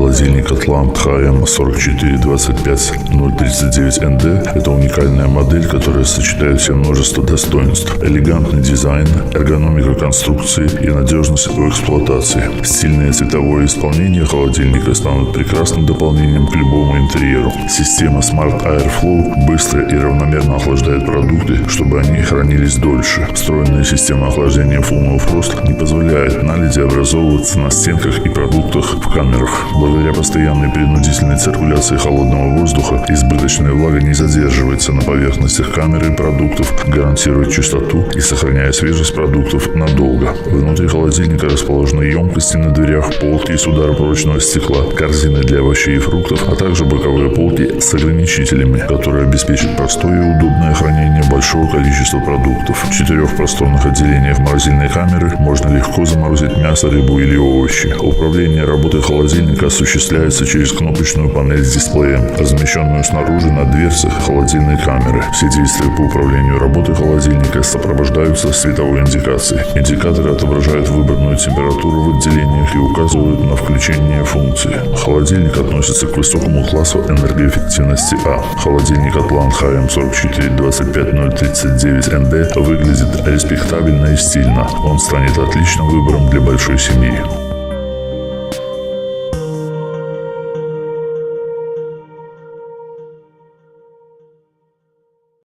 Холодильник Атлант HM4425039ND – это уникальная модель, которая сочетает в себе множество достоинств: элегантный дизайн, эргономика конструкции и надежность в эксплуатации. Стильное цветовое исполнение холодильника станут прекрасным дополнением к любому интерьеру. Система Smart Airflow быстро и равномерно охлаждает продукты, чтобы они хранились дольше. Встроенная система охлаждения Fumo Frost не позволяет наледи образовываться на стенках и продуктах в камерах. Благодаря постоянной принудительной циркуляции холодного воздуха избыточная влага не задерживается на поверхностях камеры и продуктов, гарантируя чистоту и сохраняя свежесть продуктов надолго. Внутри холодильника расположены емкости на дверях, полки из ударопрочного стекла, корзины для овощей и фруктов, а также боковые полки с ограничителями, которые обеспечат простое и удобное хранение большого количества продуктов. В 4 просторных отделениях морозильной камеры можно легко заморозить мясо, рыбу или овощи. Управление работой холодильника осуществляется через кнопочную панель с дисплеем, размещенную снаружи на дверцах холодильной камеры. Все действия по управлению работой холодильника сопровождаются световой индикацией. Индикаторы отображают выбранную температуру в отделениях и указывают на включение функции. Холодильник относится к высокому классу энергоэффективности А. Холодильник Атлант HM4425039ND выглядит респектабельно и стильно. Он станет отличным выбором для большой семьи.